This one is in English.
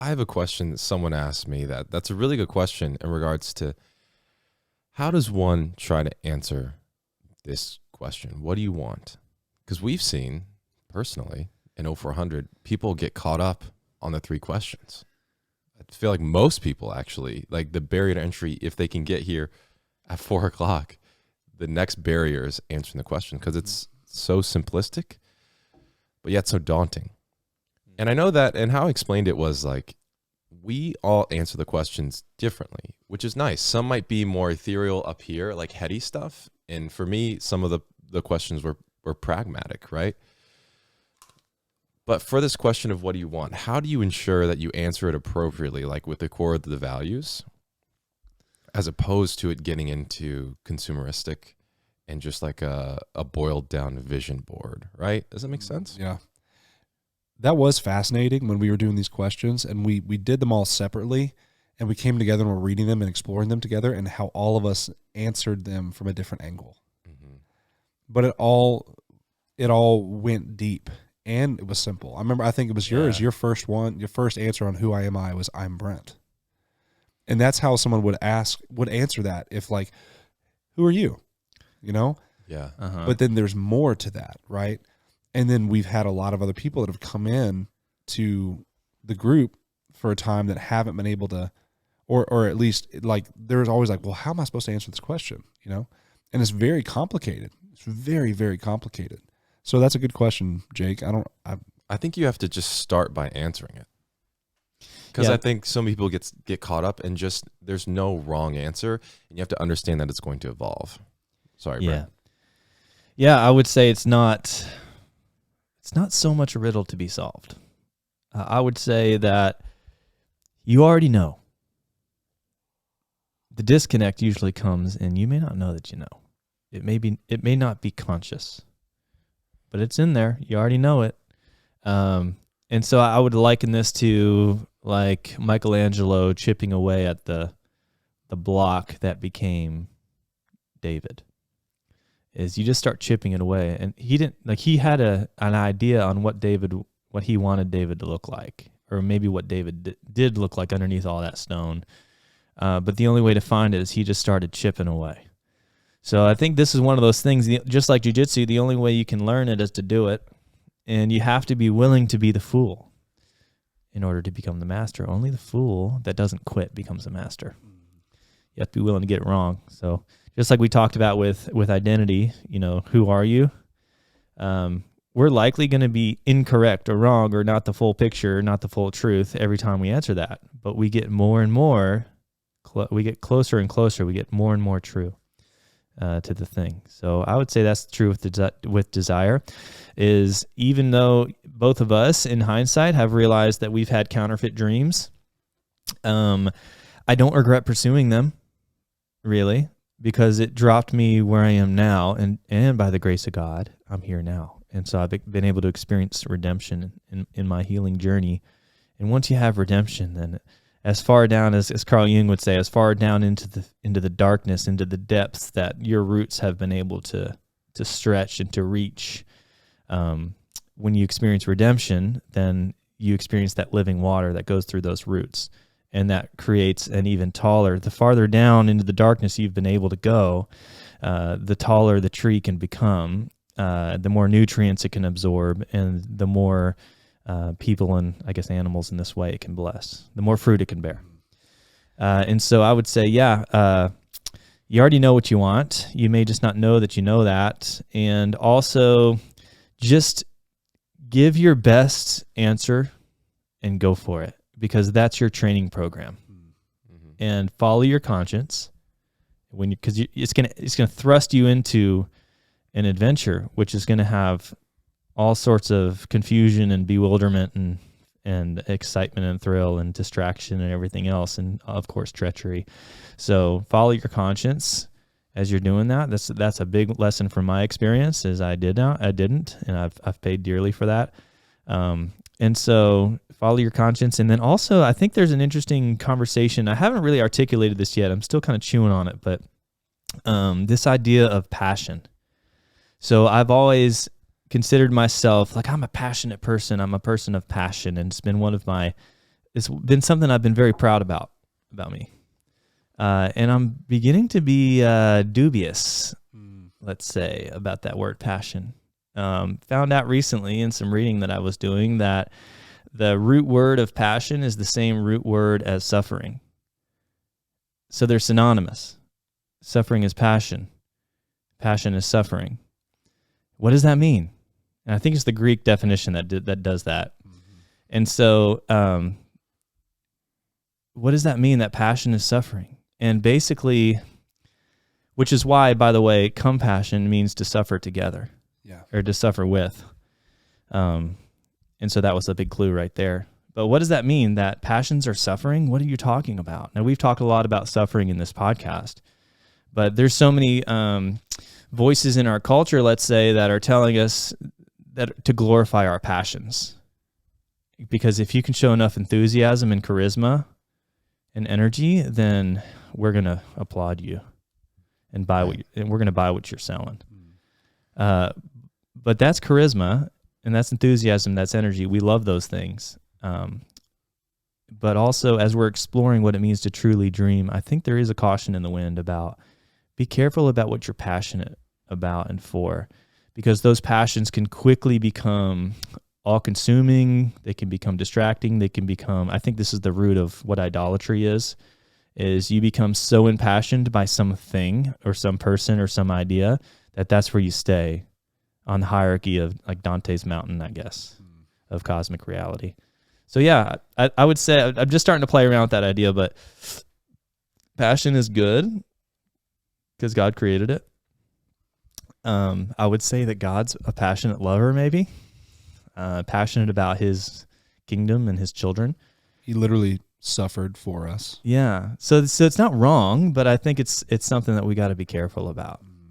I have a question that someone asked me that's a really good question in regards to how does one try to answer this question? What do you want? Because we've seen personally in 0400, people get caught up on the 3 questions. I feel like most people actually, like the barrier to entry, if they can get here at 4 o'clock, the next barrier is answering the question because it's so simplistic, but yet so daunting. And I know that, and how I explained it was like, we all answer the questions differently, which is nice. Some might be more ethereal up here, like heady stuff. And for me, some of the questions were pragmatic, right? But for this question of what do you want, how do you ensure that you answer it appropriately, like with the core of the values, as opposed to it getting into consumeristic and just like a boiled down vision board, right? Does that make sense? Yeah. That was fascinating when we were doing these questions, and we did them all separately, and we came together and were reading them and exploring them together, and how all of us answered them from a different angle. Mm-hmm. But it all went deep, and it was simple. I think it was yours. Your first answer on who I am was I'm Brent. And that's how someone would answer that if like, who are you? You know? Yeah. Uh-huh. But then there's more to that, right? And then we've had a lot of other people that have come in to the group for a time that haven't been able to, or at least like, there's always like, well, how am I supposed to answer this question? You know? And it's very complicated. It's very, very complicated. So that's a good question, Jake. I think you have to just start by answering it. Because I think some people get caught up and just there's no wrong answer, and you have to understand that it's going to evolve. Sorry, Brent. Yeah, I would say it's not so much a riddle to be solved. I would say that you already know. The disconnect usually comes, and you may not know that you know. It may not be conscious, but it's in there. You already know it. And so I would liken this to like Michelangelo chipping away at the block that became David. Is you just start chipping it away, and he had an idea on what he wanted David to look like, or maybe what David did look like underneath all that stone. But the only way to find it is he just started chipping away. So I think this is one of those things, just like jiu-jitsu, the only way you can learn it is to do it. And you have to be willing to be the fool in order to become the master. Only the fool that doesn't quit becomes a master. You have to be willing to get it wrong. So just like we talked about with identity, who are you? We're likely going to be incorrect or wrong or not the full picture, not the full truth every time we answer that. But we get more and more, we get closer and closer, we get more and more true to the thing. So I would say that's true with desire, is even though both of us in hindsight have realized that we've had counterfeit dreams, I don't regret pursuing them, really, because it dropped me where I am now, and by the grace of God, I'm here now. And so I've been able to experience redemption in my healing journey. And once you have redemption, then as far down as Carl Jung would say, as far down into the darkness, into the depths that your roots have been able to stretch and to reach. When you experience redemption, then you experience that living water that goes through those roots, and that creates an even taller. The farther down into the darkness you've been able to go, the taller the tree can become, the more nutrients it can absorb, and the more people and I guess animals in this way it can bless, the more fruit it can bear. And so I would say, you already know what you want. You may just not know that you know that. And also just give your best answer and go for it, because that's your training program. Mm-hmm. And follow your conscience because it's gonna thrust you into an adventure, which is going to have all sorts of confusion and bewilderment and excitement and thrill and distraction and everything else, and of course treachery. So follow your conscience as you're doing that. That's a big lesson from my experience, is I didn't, and I've paid dearly for that. And so follow your conscience. And then also, I think there's an interesting conversation. I haven't really articulated this yet. I'm still kind of chewing on it, but this idea of passion. So I've always considered myself like I'm a passionate person. I'm a person of passion, and it's been one of my it's been something I've been very proud about me. And I'm beginning to be dubious, let's say, about that word passion. Found out recently in some reading that I was doing that the root word of passion is the same root word as suffering. So they're synonymous. Suffering is passion. Passion is suffering. What does that mean? And I think it's the Greek definition that does that. Mm-hmm. And so what does that mean, that passion is suffering? And basically, which is why, by the way, compassion means to suffer together. Yeah. Or to suffer with. And so that was a big clue right there. But what does that mean, that passions are suffering? What are you talking about? Now, we've talked a lot about suffering in this podcast, but there's so many voices in our culture, let's say, that are telling us that to glorify our passions. Because if you can show enough enthusiasm and charisma and energy, then we're going to applaud you and and we're going to buy what you're selling. But that's charisma and that's enthusiasm, that's energy. We love those things. But also, as we're exploring what it means to truly dream, I think there is a caution in the wind about be careful about what you're passionate about and for, because those passions can quickly become all-consuming. They can become distracting. They can become, I think this is the root of what idolatry is you become so impassioned by something or some person or some idea that's where you stay on the hierarchy of like Dante's mountain, I guess, of cosmic reality. So yeah, I would say I'm just starting to play around with that idea, but passion is good because God created it. I would say that God's a passionate lover, maybe passionate about his kingdom and his children. He literally suffered for us. Yeah. So it's not wrong, but I think it's something that we got to be careful about.